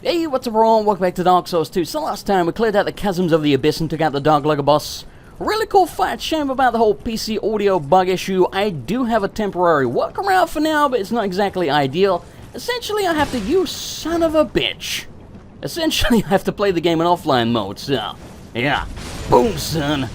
Hey, what's up everyone? Welcome back to Dark Souls 2. So last time we cleared out the chasms of the abyss and took out the Dark Lugger boss. Really cool fight. Shame about the whole PC audio bug issue. I do have a temporary workaround for now, but it's not exactly ideal. Essentially, I have to use son of a bitch. Essentially, I have to play the game in offline mode, so... yeah. Boom, son.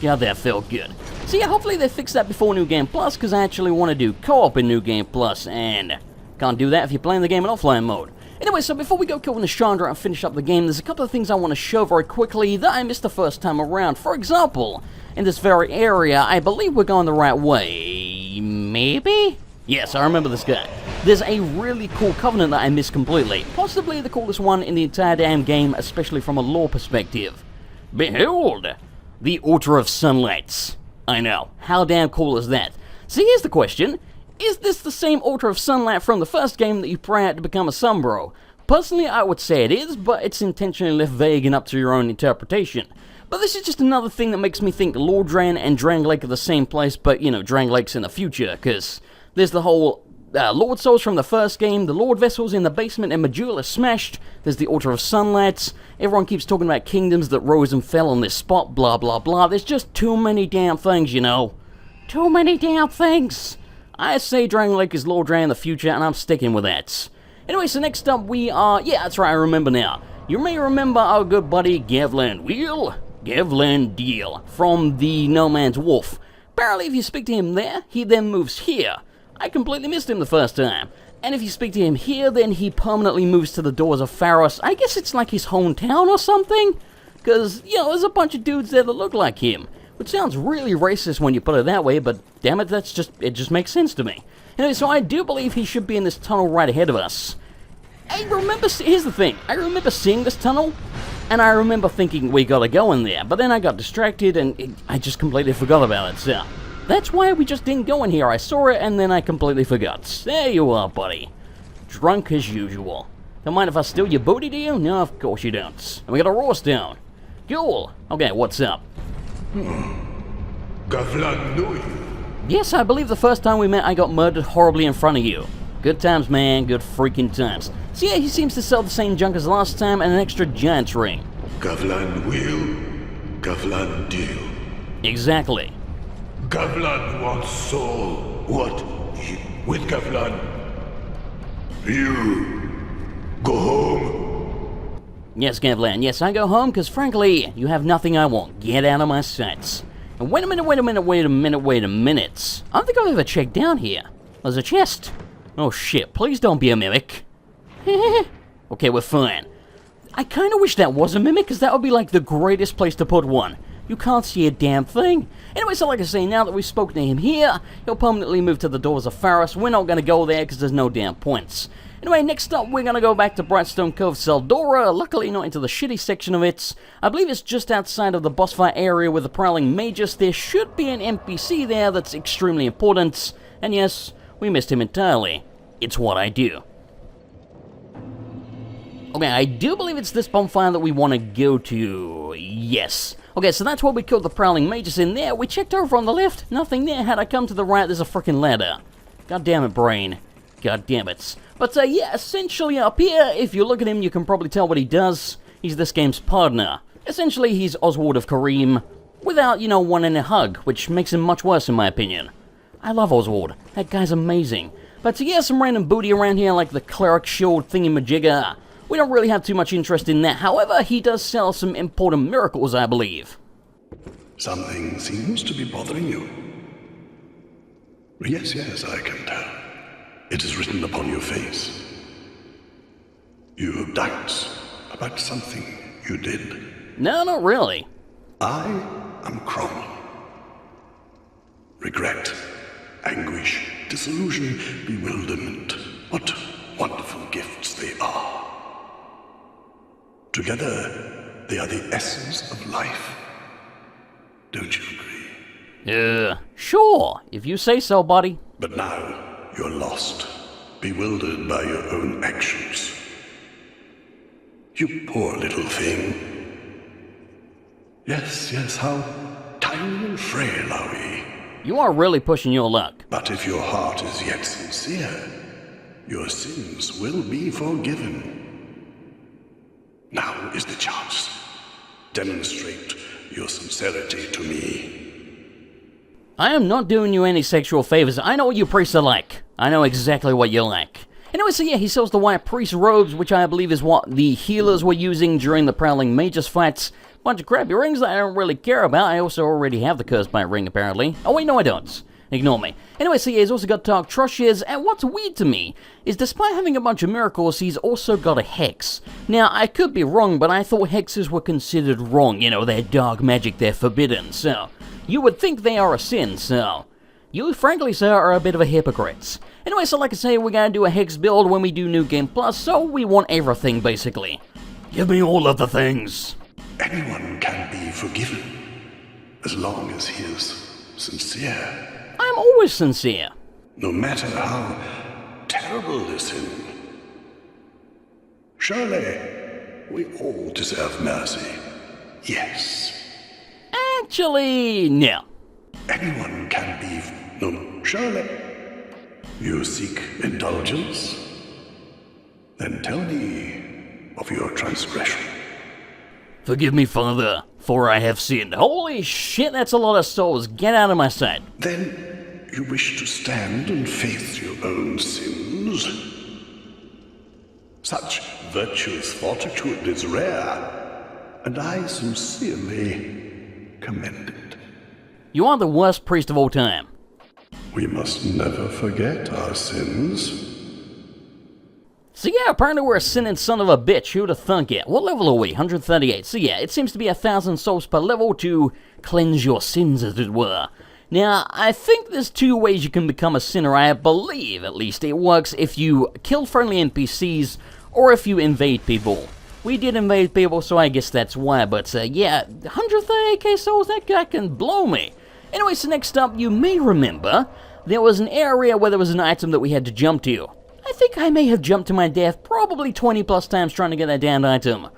God, that felt good. So yeah, hopefully they fix that before New Game Plus, because I actually want to do co-op in New Game Plus, and... can't do that if you're playing the game in offline mode. Anyway, so before we go kill Nashandra and finish up the game, there's a couple of things I want to show very quickly that I missed the first time around. For example, in this very area, I believe we're going the right way. Maybe? Yes, I remember this guy. There's a really cool covenant that I missed completely. Possibly the coolest one in the entire damn game, especially from a lore perspective. Behold! The Altar of Sunlights. I know, how damn cool is that? So here's the question. Is this the same Altar of Sunlight from the first game that you pray at to become a Sunbro? Personally, I would say it is, but it's intentionally left vague and up to your own interpretation. But this is just another thing that makes me think Lordran and Drang Lake are the same place, but, you know, Drang Lake's in the future, because there's the whole Lord Souls from the first game, the Lord Vessels in the basement and Majula smashed, there's the Altar of Sunlights, everyone keeps talking about kingdoms that rose and fell on this spot, blah blah blah. There's just too many damn things, you know. Too many damn things. I say Drang Lake is Lordran in the future, and I'm sticking with that. Anyway, so next up we are... yeah, that's right, I remember now. You may remember our good buddy Gavlan Deal, from the No Man's Wolf. Apparently, if you speak to him there, he then moves here. I completely missed him the first time. And if you speak to him here, then he permanently moves to the Doors of Pharos. I guess it's like his hometown or something? Because, you know, there's a bunch of dudes there that look like him. Which sounds really racist when you put it that way, but damn it, it just makes sense to me. Anyway, so I do believe he should be in this tunnel right ahead of us. Here's the thing, I remember seeing this tunnel, and I remember thinking we gotta go in there, but then I got distracted and I just completely forgot about it, so... that's why we just didn't go in here. I saw it and then I completely forgot. There you are, buddy. Drunk as usual. Don't mind if I steal your booty, do you? No, of course you don't. And we got a raw stone. Cool. Okay, what's up? Gavlan knew you. Yes, I believe the first time we met I got murdered horribly in front of you. Good times, man, good freaking times. So yeah, he seems to sell the same junk as last time and an extra giant's ring. Gavlan will, Gavlan deal. Exactly. Gavlan wants soul. What? With Gavlan? You go home. Yes, Gavlan, yes, I go home because frankly, you have nothing I want. Get out of my sights. And wait a minute. I don't think I've ever checked down here. There's a chest. Oh shit, please don't be a mimic. Okay, we're fine. I kind of wish that was a mimic, because that would be like the greatest place to put one. You can't see a damn thing. Anyway, so like I say, now that we've spoken to him here, he'll permanently move to the Doors of Pharos. We're not going to go there because there's no damn points. Anyway, next up, we're going to go back to Brightstone Cove Seldora, luckily not into the shitty section of it. I believe it's just outside of the boss fight area with the Prowling Magus. There should be an NPC there that's extremely important. And yes, we missed him entirely. It's what I do. Okay, I do believe it's this bonfire that we want to go to. Yes. Okay, so that's where we killed the Prowling Magus in there. We checked over on the left. Nothing there. Had I come to the right, there's a freaking ladder. God damn it, brain. God damn it. But yeah, essentially up here, if you look at him, you can probably tell what he does. He's this game's partner. Essentially, he's Oswald of Kareem, without, you know, wanting a hug, which makes him much worse in my opinion. I love Oswald. That guy's amazing. But yeah, some random booty around here, like the cleric shield thingy-majigger. We don't really have too much interest in that. However, he does sell some important miracles, I believe. Something seems to be bothering you. Yes, I can tell. It is written upon your face. You have doubts about something you did. No, not really. I am Cromwell. Regret, anguish, disillusion, bewilderment. What wonderful gifts they are. Together, they are the essence of life. Don't you agree? Sure, if you say so, buddy. But now, you're lost, bewildered by your own actions. You poor little thing. Yes, how tiny and frail are we. You are really pushing your luck. But if your heart is yet sincere, your sins will be forgiven. is the chance. Demonstrate your sincerity to me. I am not doing you any sexual favors. I know what you priests are like. I know exactly what you like. Anyway, so yeah, he sells the white priest robes, which I believe is what the healers were using during the Prowling Mages fights. Bunch of crappy rings that I don't really care about. I also already have the Cursed Bite ring, apparently. Oh wait, no I don't. Ignore me. Anyway, so yeah, he's also got Dark Trushes, and what's weird to me is despite having a bunch of miracles, he's also got a Hex. Now, I could be wrong, but I thought Hexes were considered wrong. You know, they're dark magic, they're forbidden, so you would think they are a sin, so you, frankly, sir, are a bit of a hypocrite. Anyway, so like I say, we're gonna do a Hex build when we do New Game Plus, so we want everything, basically. Give me all of the things. Anyone can be forgiven, as long as he is sincere. I'm always sincere. No matter how terrible the sin. Surely, we all deserve mercy. Yes. Actually, no. Anyone can be... No, surely. You seek indulgence? Then tell me of your transgression. Forgive me, Father, for I have sinned. Holy shit, that's a lot of souls. Get out of my sight. Then you wish to stand and face your own sins? Such virtuous fortitude is rare, and I sincerely commend it. You are the worst priest of all time. We must never forget our sins. So yeah, apparently we're a sinning son of a bitch. Who'd have thunk it? What level are we? 138. So yeah, it seems to be 1,000 souls per level to cleanse your sins, as it were. Now, I think there's two ways you can become a sinner. I believe, at least, it works if you kill friendly NPCs or if you invade people. We did invade people, so I guess that's why. But yeah, 138k souls, that guy can blow me. Anyway, so next up, you may remember there was an area where there was an item that we had to jump to. I think I may have jumped to my death probably 20 plus times trying to get that damned item.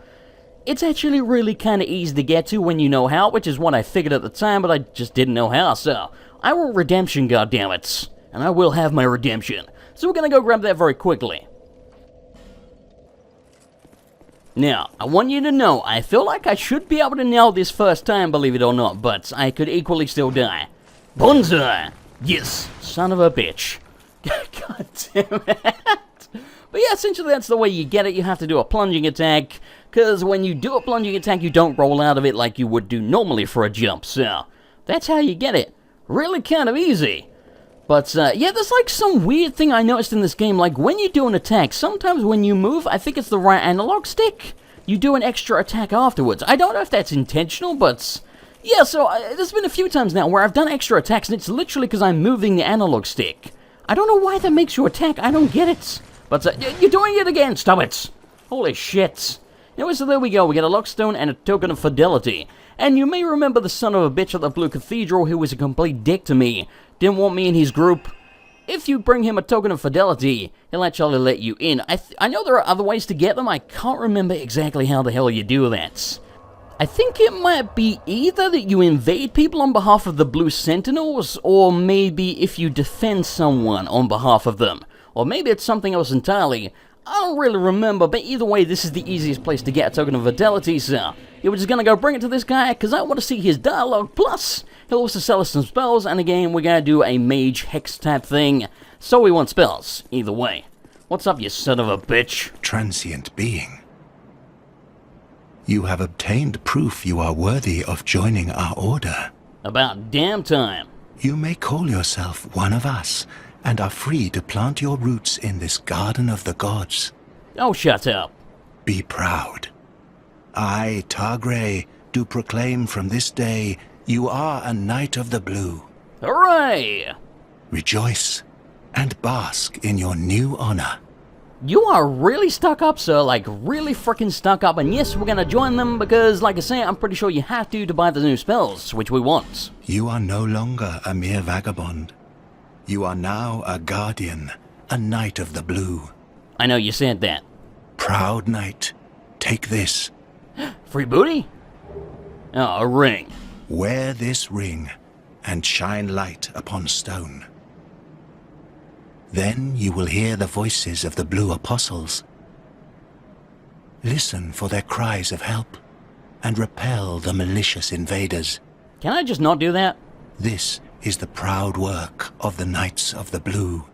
It's actually really kind of easy to get to when you know how, which is what I figured at the time, but I just didn't know how, so I want redemption, goddammit. And I will have my redemption. So we're gonna go grab that very quickly. Now, I want you to know, I feel like I should be able to nail this first time, believe it or not, but I could equally still die. Bonsai! Yes, son of a bitch. God damn it. But yeah, essentially that's the way you get it. You have to do a plunging attack, because when you do a plunging attack, you don't roll out of it like you would do normally for a jump, so that's how you get it. Really kind of easy. But yeah, there's like some weird thing I noticed in this game, like when you do an attack, sometimes when you move, I think it's the right analog stick, you do an extra attack afterwards. I don't know if that's intentional, but yeah, so there's been a few times now where I've done extra attacks, and it's literally because I'm moving the analog stick. I don't know why that makes you attack, I don't get it. But you're doing it again, stop it. Holy shit. Anyway, so there we go, we get a lockstone and a token of fidelity. And you may remember the son of a bitch at the Blue Cathedral who was a complete dick to me, didn't want me in his group. If you bring him a token of fidelity, he'll actually let you in. I know there are other ways to get them, I can't remember exactly how the hell you do that. I think it might be either that you invade people on behalf of the Blue Sentinels, or maybe if you defend someone on behalf of them. Or maybe it's something else entirely. I don't really remember, but either way, this is the easiest place to get a token of fidelity, so yeah, we're just gonna go bring it to this guy, because I want to see his dialogue, plus he'll also sell us some spells, and again, we're gonna do a mage hex type thing, so we want spells, either way. What's up, you son of a bitch? Transient being. You have obtained proof you are worthy of joining our order. About damn time. You may call yourself one of us, and are free to plant your roots in this garden of the gods. Oh, shut up. Be proud. I, Targray, do proclaim from this day you are a Knight of the Blue. Hooray! Rejoice and bask in your new honor. You are really stuck up, sir, like really freaking stuck up, and yes, we're gonna join them because, like I say, I'm pretty sure you have to buy the new spells, which we want. You are no longer a mere vagabond. You are now a guardian, a Knight of the Blue. I know you said that. Proud Knight, take this. Free booty? Oh, a ring. Wear this ring and shine light upon stone. Then you will hear the voices of the Blue Apostles. Listen for their cries of help, and repel the malicious invaders. Can I just not do that? This is the proud work of the Knights of the Blue,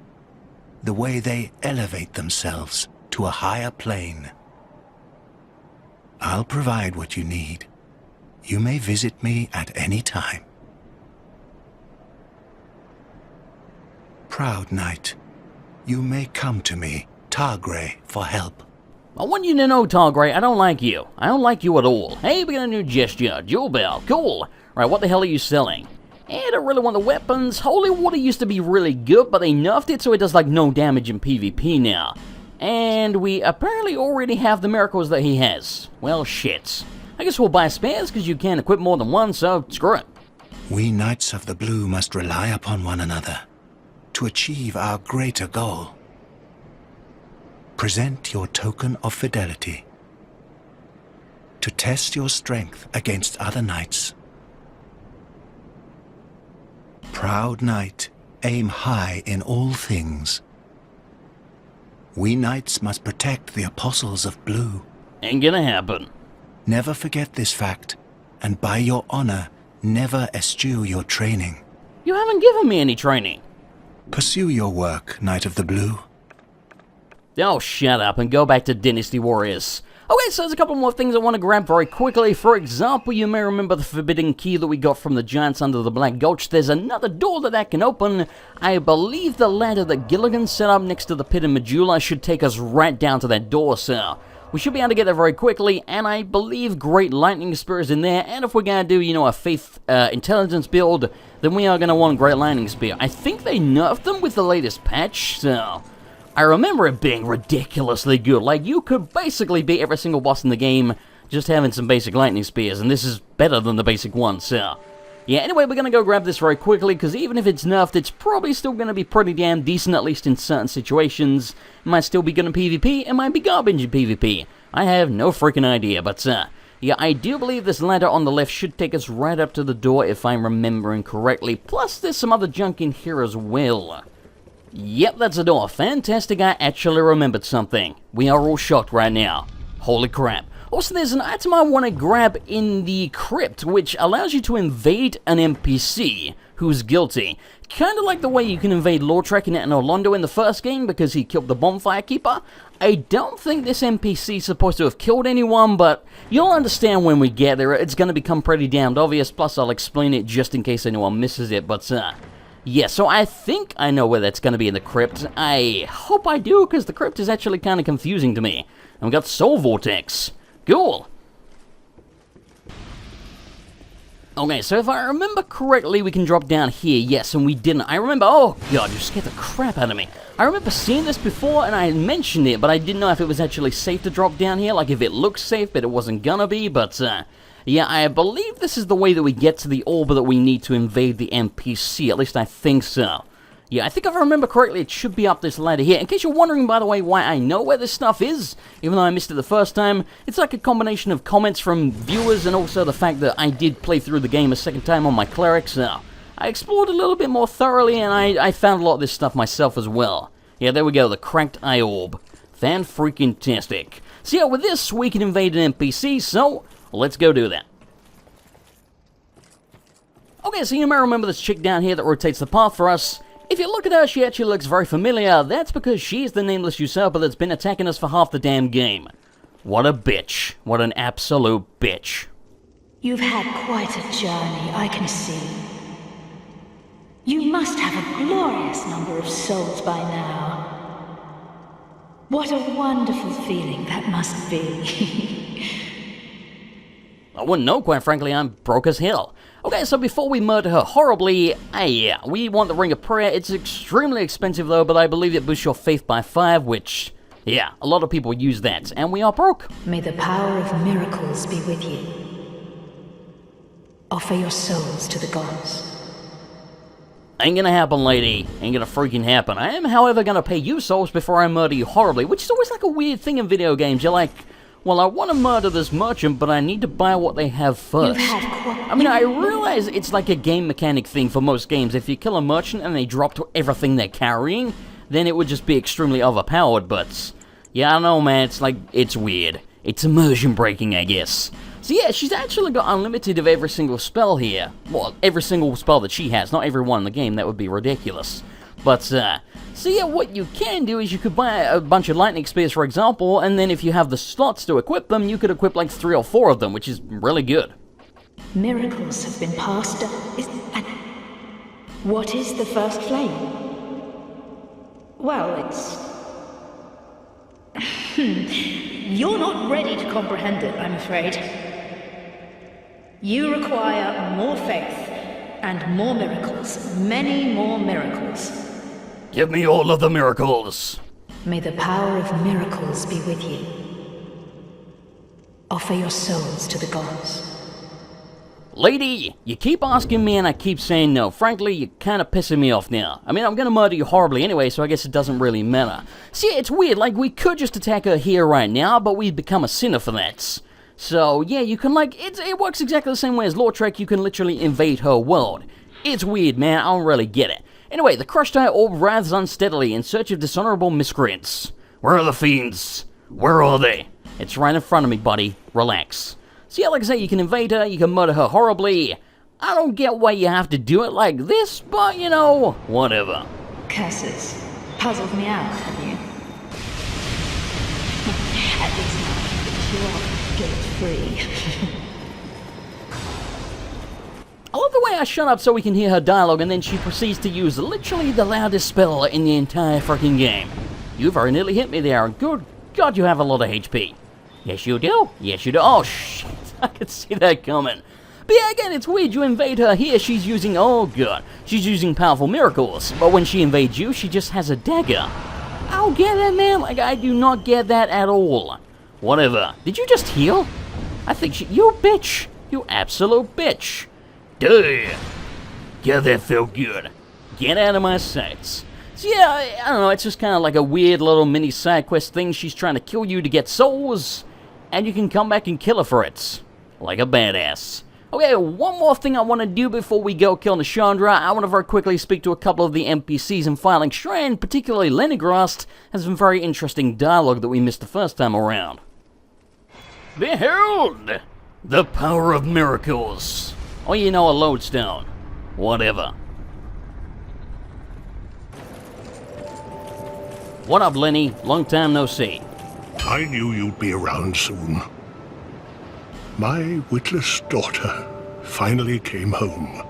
the way they elevate themselves to a higher plane. I'll provide what you need. You may visit me at any time. Proud Knight, you may come to me, Targray, for help. I want you to know, Targray, I don't like you. I don't like you at all. Hey, we got a new gesture. Jewel Bell. Cool. Right, what the hell are you selling? I don't really want the weapons. Holy Water used to be really good, but they nerfed it so it does like no damage in PvP now. And we apparently already have the miracles that he has. Well, shit. I guess we'll buy spares because you can't equip more than one, so screw it. We Knights of the Blue must rely upon one another to achieve our greater goal. Present your token of fidelity to test your strength against other knights. Proud Knight, aim high in all things. We Knights must protect the Apostles of Blue. Ain't gonna happen. Never forget this fact, and by your honor, never eschew your training. You haven't given me any training. Pursue your work, Knight of the Blue. Oh, shut up and go back to Dynasty Warriors. Okay, so there's a couple more things I want to grab very quickly. For example, you may remember the forbidden key that we got from the giants under the Black Gulch. There's another door that can open. I believe the ladder that Gilligan set up next to the pit in Medulla should take us right down to that door, so we should be able to get there very quickly, and I believe Great Lightning Spear is in there, and if we're going to do, you know, a Faith Intelligence build, then we are going to want Great Lightning Spear. I think they nerfed them with the latest patch, so I remember it being ridiculously good. Like, you could basically beat every single boss in the game just having some basic lightning spears, and this is better than the basic one, so yeah, anyway, we're going to go grab this very quickly, because even if it's nerfed, it's probably still going to be pretty damn decent, at least in certain situations. It might still be good in PvP, it might be garbage in PvP. I have no freaking idea, but yeah, I do believe this ladder on the left should take us right up to the door, if I'm remembering correctly. Plus, there's some other junk in here as well. Yep, that's a door. Fantastic, I actually remembered something. We are all shocked right now. Holy crap. Also, there's an item I want to grab in the crypt, which allows you to invade an NPC who's guilty. Kind of like the way you can invade Lautrec and Orlando in the first game because he killed the Bonfire Keeper. I don't think this NPC is supposed to have killed anyone, but you'll understand when we get there. It's going to become pretty damned obvious, plus I'll explain it just in case anyone misses it, but yeah, so I think I know where that's going to be in the crypt. I hope I do, because the crypt is actually kind of confusing to me. And we got Soul Vortex. Cool. Okay, so if I remember correctly, we can drop down here. Yes, and we didn't. I remember... Oh, God, you scared the crap out of me. I remember seeing this before, and I mentioned it, but I didn't know if it was actually safe to drop down here. Like, if it looks safe, but it wasn't gonna be, but yeah, I believe this is the way that we get to the orb that we need to invade the NPC. At least I think so. Yeah, I think if I remember correctly, it should be up this ladder here. In case you're wondering, by the way, why I know where this stuff is, even though I missed it the first time, it's like a combination of comments from viewers and also the fact that I did play through the game a second time on my cleric, so I explored a little bit more thoroughly, and I found a lot of this stuff myself as well. Yeah, there we go, the Cracked Eye Orb. Fan-freaking-tastic. So yeah, with this, we can invade an NPC, so let's go do that. Okay, so you may remember this chick down here that rotates the path for us. If you look at her, she actually looks very familiar. That's because she's the nameless usurper that's been attacking us for half the damn game. What a bitch. What an absolute bitch. You've had quite a journey, I can see. You must have a glorious number of souls by now. What a wonderful feeling that must be. I wouldn't know, quite frankly. I'm broke as hell. Okay, so before we murder her horribly, yeah, we want the Ring of Prayer. It's extremely expensive though, but I believe it boosts your faith by 5, which, yeah, a lot of people use that, and we are broke. May the power of miracles be with you. Offer your souls to the gods. Ain't gonna happen, lady. Ain't gonna freaking happen. I am, however, gonna pay you souls before I murder you horribly, which is always like a weird thing in video games. You're like, well, I want to murder this merchant, but I need to buy what they have first. I mean, I realize it's like a game mechanic thing for most games. If you kill a merchant and they drop to everything they're carrying, then it would just be extremely overpowered, but yeah, I don't know, man, it's like, it's weird. It's immersion breaking, I guess. So yeah, she's actually got unlimited of every single spell here. Well, every single spell that she has, not every one in the game, that would be ridiculous. But, so yeah, what you can do is you could buy a bunch of lightning spears, for example, and then if you have the slots to equip them, you could equip like 3 or 4 of them, which is really good. Miracles have been passed down. What is the first flame? Well, it's... You're not ready to comprehend it, I'm afraid. You require more faith and more miracles. Many more miracles. Give me all of the miracles. May the power of miracles be with you. Offer your souls to the gods. Lady, you keep asking me and I keep saying no. Frankly, you're kind of pissing me off now. I mean, I'm gonna murder you horribly anyway, so I guess it doesn't really matter. See, it's weird, like, we could just attack her here right now, but we'd become a sinner for that. So, yeah, you can, like, it works exactly the same way as Lautrec. You can literally invade her world. It's weird, man, I don't really get it. Anyway, the crushed eye orb writhes unsteadily in search of dishonorable miscreants. Where are the fiends? Where are they? It's right in front of me, buddy. Relax. So yeah, like I say, you can invade her, you can murder her horribly. I don't get why you have to do it like this, but, you know, whatever. Curses. Puzzled me out, have you? At least now you are guilt-free. I love the way I shut up so we can hear her dialogue, and then she proceeds to use literally the loudest spell in the entire freaking game. You very nearly hit me there, and good God, you have a lot of HP. Yes, you do. Yes, you do. Oh, shit. I could see that coming. But yeah, again, it's weird. You invade her here, she's using, oh god, she's using powerful miracles. But when she invades you, she just has a dagger. I don't get that, man. Like, I do not get that at all. Whatever. Did you just heal? I think you bitch. You absolute bitch. Duh. Yeah, that felt good. Get out of my sights. So yeah, I don't know, it's just kind of like a weird little mini side quest thing. She's trying to kill you to get souls, and you can come back and kill her for it. Like a badass. Okay, one more thing I want to do before we go kill Nashandra. I want to very quickly speak to a couple of the NPCs in Filing Shrine, particularly Lenigrast has some very interesting dialogue that we missed the first time around. Behold! The power of miracles. Or, you know, a lodestone. Whatever. What up, Lenny? Long time no see. I knew you'd be around soon. My witless daughter finally came home.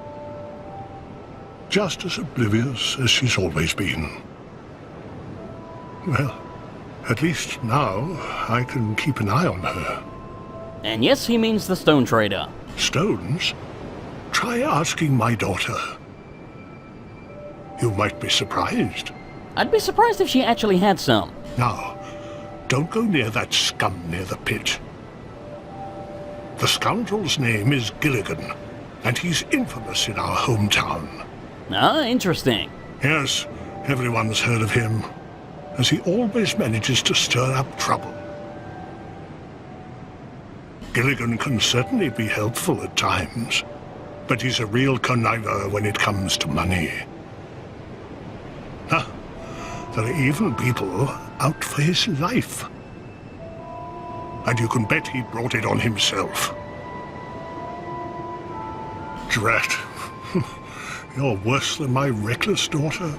Just as oblivious as she's always been. Well, at least now I can keep an eye on her. And yes, he means the stone trader. Stones? Try asking my daughter. You might be surprised. I'd be surprised if she actually had some. Now, don't go near that scum near the pit. The scoundrel's name is Gilligan, and he's infamous in our hometown. Ah, interesting. Yes, everyone's heard of him, as he always manages to stir up trouble. Gilligan can certainly be helpful at times, but he's a real conniver when it comes to money. Huh. There are even people out for his life. And you can bet he brought it on himself. Drat. You're worse than my reckless daughter.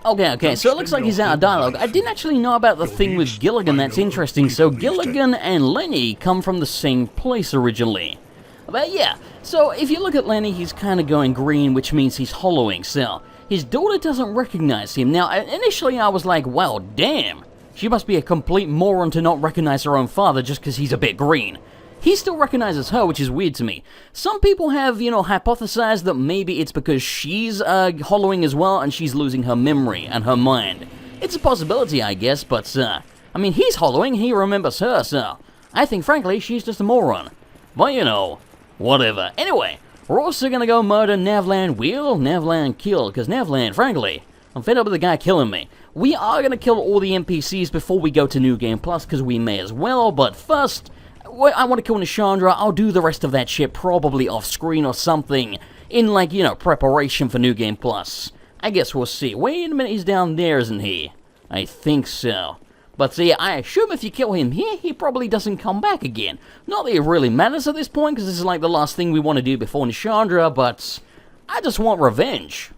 Okay, so it looks like he's out of dialogue. I didn't actually know about the thing with Gilligan, that's interesting. So Gilligan and Lenny come from the same place originally. But yeah, so if you look at Lenny, he's kind of going green, which means he's hollowing, so his daughter doesn't recognize him. Now, initially I was like, wow, damn. She must be a complete moron to not recognize her own father just because he's a bit green. He still recognizes her, which is weird to me. Some people have, you know, hypothesized that maybe it's because she's hollowing as well and she's losing her memory and her mind. It's a possibility, I guess, but, I mean, he's hollowing, he remembers her, so I think, frankly, she's just a moron. But, you know, whatever. Anyway, we're also gonna go murder Navlan Wheel, Navlan Kill, because Navlan, frankly, I'm fed up with the guy killing me. We are gonna kill all the NPCs before we go to New Game Plus, because we may as well, but first, I want to kill Nashandra. I'll do the rest of that shit probably off screen or something, in like, you know, preparation for New Game Plus. I guess we'll see. Wait a minute, he's down there, isn't he? I think so. But see, I assume if you kill him here, he probably doesn't come back again. Not that it really matters at this point, because this is like the last thing we want to do before Nashandra, but I just want revenge.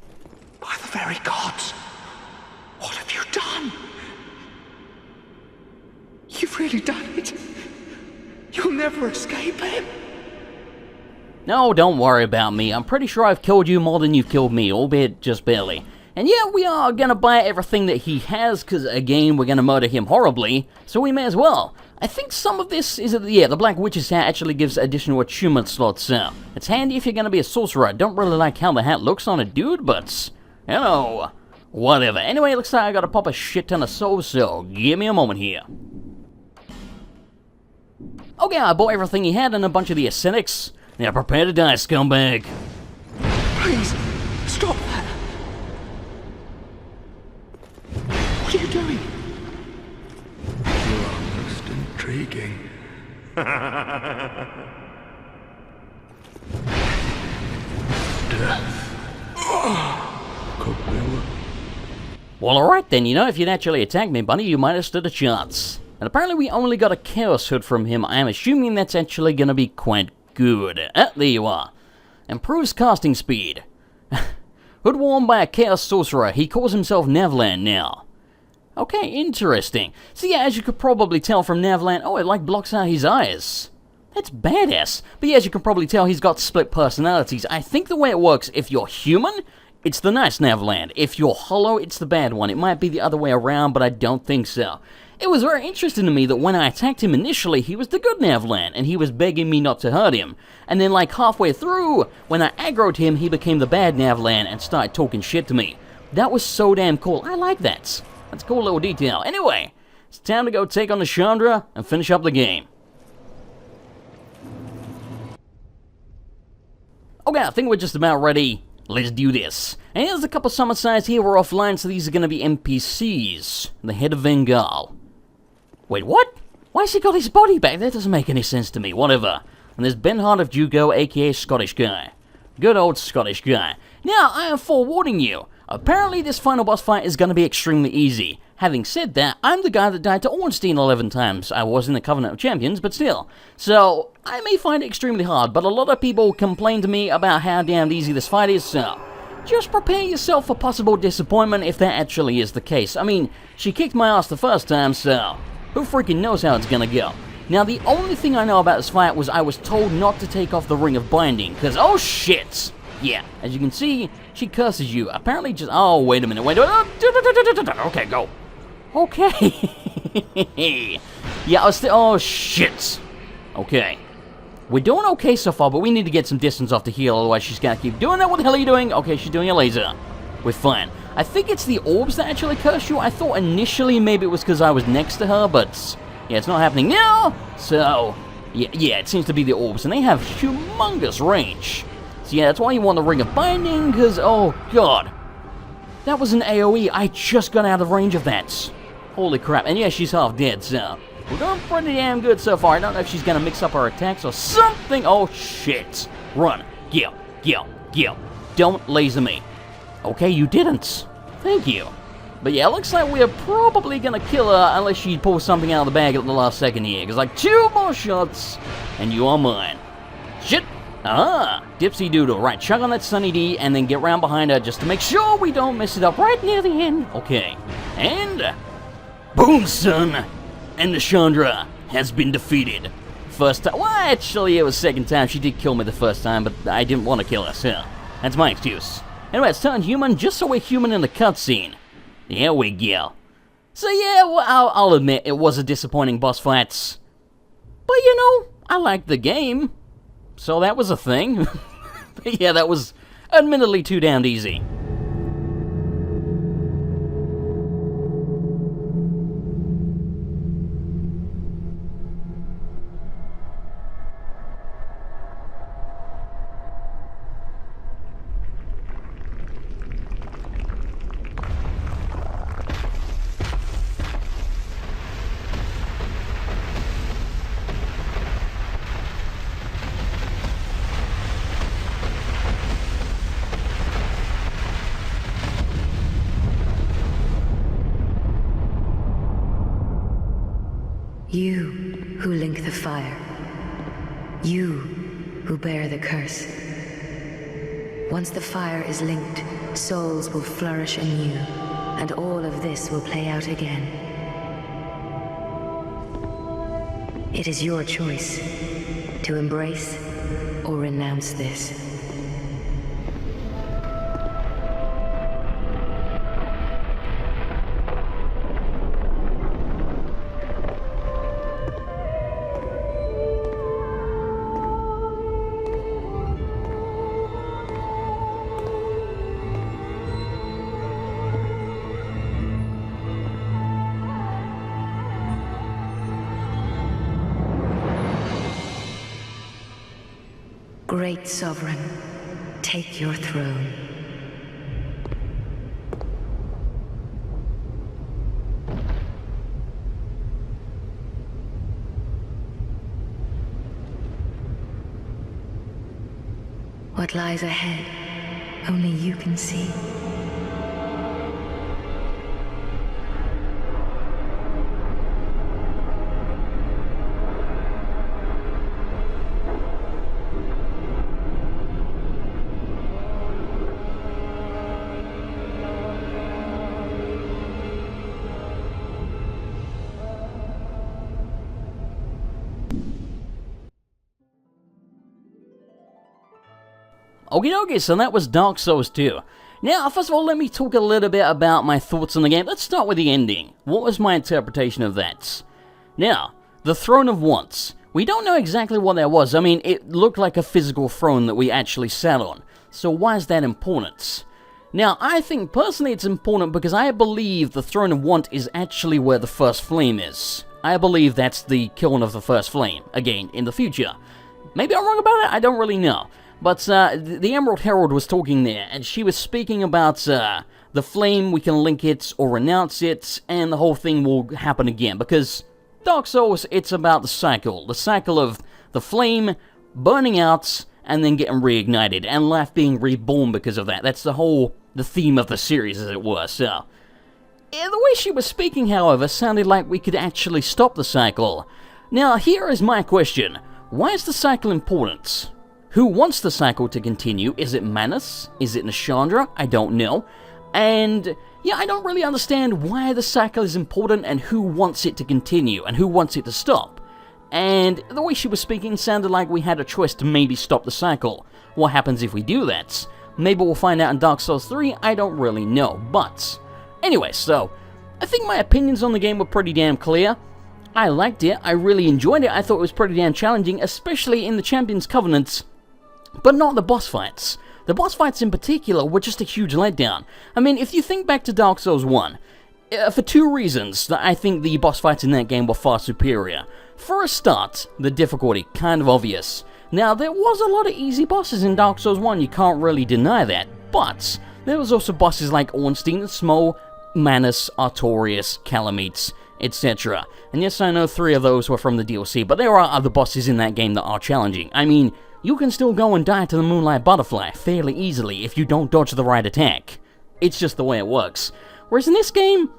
By the very gods, what have you done? You've really done it. You'll never escape him. No, don't worry about me. I'm pretty sure I've killed you more than you've killed me, albeit just barely. And yeah, we are gonna buy everything that he has, because again, we're gonna murder him horribly, so we may as well. I think some of this is, the Black Witch's hat actually gives additional achievement slots, so it's handy if you're gonna be a sorcerer. I don't really like how the hat looks on a dude, but, you know, whatever. Anyway, it looks like I gotta pop a shit ton of souls, so give me a moment here. Okay, I bought everything he had and a bunch of the ascetics. Now prepare to die, scumbag. Please, stop that. What are you doing? You are most intriguing. Death. Well, alright then, you know, if you'd actually attacked me, buddy, you might have stood a chance. And apparently we only got a Chaos Hood from him. I'm assuming that's actually gonna be quite good. There you are. Improves casting speed. Hood worn by a Chaos Sorcerer. He calls himself Gavlan now. Okay, interesting. So yeah, as you could probably tell from Gavlan, oh, it like blocks out his eyes. That's badass. But yeah, as you can probably tell, he's got split personalities. I think the way it works, if you're human, it's the nice Gavlan. If you're hollow, it's the bad one. It might be the other way around, but I don't think so. It was very interesting to me that when I attacked him initially, he was the good Gavlan, and he was begging me not to hurt him. And then like halfway through, when I aggroed him, he became the bad Gavlan and started talking shit to me. That was so damn cool. I like that. That's a cool little detail. Anyway, it's time to go take on Nashandra and finish up the game. Okay, I think we're just about ready. Let's do this. And here's a couple summon signs here. We're offline, so these are going to be NPCs. The head of Vengal. Wait, what? Why has he got his body back? That doesn't make any sense to me. Whatever. And there's Benhard of Jugo, aka Scottish guy. Good old Scottish guy. Now, I am forewarning you. Apparently, this final boss fight is going to be extremely easy. Having said that, I'm the guy that died to Ornstein 11 times. I was in the Covenant of Champions, but still. So, I may find it extremely hard, but a lot of people complain to me about how damn easy this fight is, so just prepare yourself for possible disappointment if that actually is the case. I mean, she kicked my ass the first time, so who freaking knows how it's gonna go. Now, the only thing I know about this fight was I was told not to take off the Ring of Binding, because, oh shit! Yeah, as you can see, she curses you. Apparently just, oh, wait a minute, okay, go. Okay. Yeah, I was still, oh shit. Okay. We're doing okay so far, but we need to get some distance off the heel, otherwise she's gonna keep doing that. What the hell are you doing? Okay, she's doing a laser. We're fine. I think it's the orbs that actually curse you. I thought initially maybe it was because I was next to her, but yeah, it's not happening now. So, yeah, it seems to be the orbs, and they have humongous range. So yeah, that's why you want the Ring of Binding, because, oh god. That was an AoE. I just got out of range of that. Holy crap. And yeah, she's half dead, so we're doing pretty damn good so far. I don't know if she's gonna mix up her attacks or something. Oh shit. Run. Gil. Don't laser me. Okay, you didn't. Thank you. But yeah, it looks like we're probably gonna kill her unless she pulls something out of the bag at the last second here. Because like 2 more shots and you are mine. Shit. Ah, Dipsy Doodle. Right, chug on that Sunny D and then get round behind her just to make sure we don't mess it up right near the end. Okay. And boom, son. And Nashandra has been defeated. First time. Well, actually, it was second time. She did kill me the first time, but I didn't want to kill her, so that's my excuse. Anyway, it's turned human just so we're human in the cutscene. There we go. So yeah, well, I'll admit it was a disappointing boss fight. But you know, I liked the game. So that was a thing. But yeah, that was admittedly too damned easy. You who link the fire. You who bear the curse. Once the fire is linked, souls will flourish anew, and all of this will play out again. It is your choice to embrace or renounce this. Great Sovereign, take your throne. What lies ahead, only you can see. Okie dokie, so that was Dark Souls 2. Now, first of all, let me talk a little bit about my thoughts on the game. Let's start with the ending. What was my interpretation of that? Now, the Throne of Wants. We don't know exactly what that was. I mean, it looked like a physical throne that we actually sat on. So why is that important? Now, I think personally it's important because I believe the Throne of Want is actually where the first flame is. I believe that's the kiln of the first flame, again, in the future. Maybe I'm wrong about it, I don't really know. But the Emerald Herald was talking there, and she was speaking about the flame, we can link it or renounce it, and the whole thing will happen again. Because Dark Souls, it's about the cycle of the flame burning out and then getting reignited, and life being reborn because of that. That's the theme of the series, as it were. So, yeah, the way she was speaking, however, sounded like we could actually stop the cycle. Now, here is my question. Why is the cycle important? Who wants the cycle to continue? Is it Manus? Is it Nashandra? I don't know. And yeah, I don't really understand why the cycle is important and who wants it to continue and who wants it to stop. And the way she was speaking sounded like we had a choice to maybe stop the cycle. What happens if we do that? Maybe we'll find out in Dark Souls 3, I don't really know. But anyway, so I think my opinions on the game were pretty damn clear. I liked it, I really enjoyed it, I thought it was pretty damn challenging, especially in the Champions Covenant. But not the boss fights. The boss fights in particular were just a huge letdown. I mean, if you think back to Dark Souls 1, for two reasons that I think the boss fights in that game were far superior. For a start, the difficulty, kind of obvious. Now, there was a lot of easy bosses in Dark Souls 1, you can't really deny that, but there was also bosses like Ornstein, Smol, Manus, Artorias, Calametes, etc. And yes, I know 3 of those were from the DLC, but there are other bosses in that game that are challenging. I mean, you can still go and die to the Moonlight Butterfly fairly easily if you don't dodge the right attack. It's just the way it works. Whereas in this game,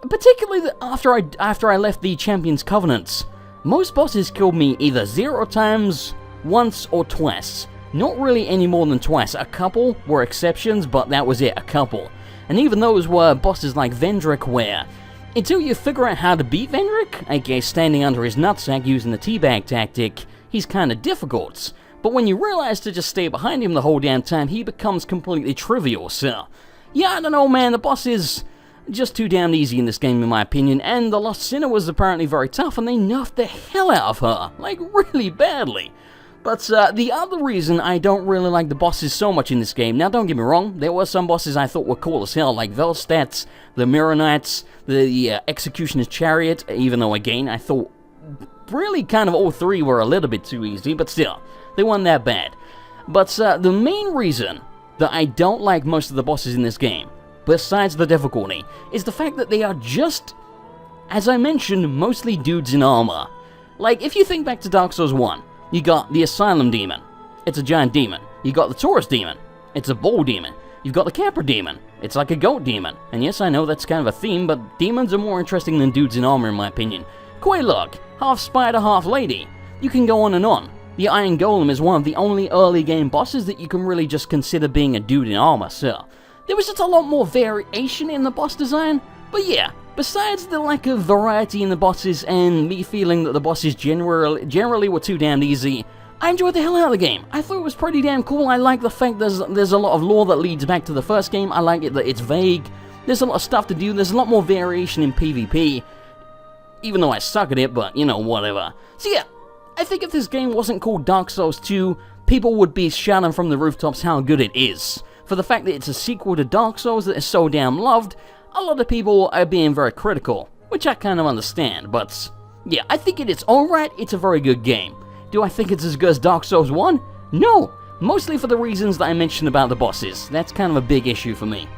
particularly after I left the Champions Covenants, most bosses killed me either 0 times, once, or twice. Not really any more than twice. A couple were exceptions, but that was it, a couple. And even those were bosses like Vendrick, where until you figure out how to beat Vendrick, aka standing under his nutsack using the teabag tactic, he's kinda difficult. But when you realize to just stay behind him the whole damn time, he becomes completely trivial, so yeah, I don't know, man, the boss is just too damn easy in this game in my opinion, and the Lost Sinner was apparently very tough, and they nerfed the hell out of her, like really badly. But the other reason I don't really like the bosses so much in this game, now don't get me wrong, there were some bosses I thought were cool as hell, like Velstadt, the Mirror Knights, the Executioner's Chariot, even though again, I thought really kind of all 3 were a little bit too easy, but still, they weren't that bad. But the main reason that I don't like most of the bosses in this game, besides the difficulty, is the fact that they are just, as I mentioned, mostly dudes in armor. Like, if you think back to Dark Souls 1, you got the Asylum Demon, it's a giant demon. You got the Taurus Demon, it's a bull demon. You've got the Camper Demon, it's like a goat demon. And yes, I know that's kind of a theme, but demons are more interesting than dudes in armor in my opinion. Quelaag, half spider, half lady. You can go on and on. The Iron Golem is one of the only early game bosses that you can really just consider being a dude in armor, so there was just a lot more variation in the boss design, but yeah, besides the lack of variety in the bosses and me feeling that the bosses generally were too damn easy, I enjoyed the hell out of the game. I thought it was pretty damn cool. I like the fact there's a lot of lore that leads back to the first game. I like it that it's vague. There's a lot of stuff to do. There's a lot more variation in PvP, even though I suck at it, but you know, whatever. So yeah, I think if this game wasn't called Dark Souls 2, people would be shouting from the rooftops how good it is. For the fact that it's a sequel to Dark Souls that is so damn loved, a lot of people are being very critical, which I kind of understand, but yeah, I think it is alright, it's a very good game. Do I think it's as good as Dark Souls 1? No, mostly for the reasons that I mentioned about the bosses. That's kind of a big issue for me.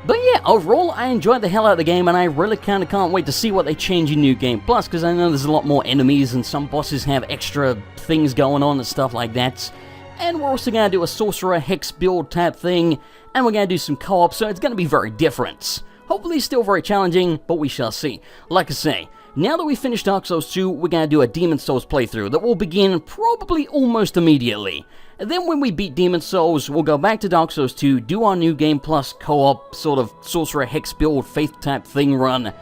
But yeah, overall, I enjoyed the hell out of the game, and I really kind of can't wait to see what they change in New Game Plus, because I know there's a lot more enemies, and some bosses have extra things going on and stuff like that. And we're also going to do a sorcerer hex build type thing, and we're going to do some co-op, so it's going to be very different. Hopefully still very challenging, but we shall see. Like I say, now that we finish Dark Souls 2, we're going to do a Demon Souls playthrough that will begin probably almost immediately. And then when we beat Demon Souls, we'll go back to Dark Souls 2, do our New Game Plus co-op sort of sorcerer hex build faith type thing run.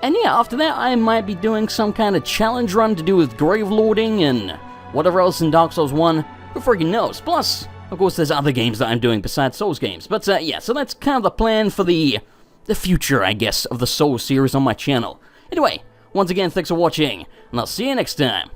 And yeah, after that I might be doing some kind of challenge run to do with grave lording and whatever else in Dark Souls 1, who freaking knows. Plus, of course there's other games that I'm doing besides Souls games. But yeah, so that's kind of the plan for the future, I guess, of the Souls series on my channel. Anyway, once again, thanks for watching, and I'll see you next time.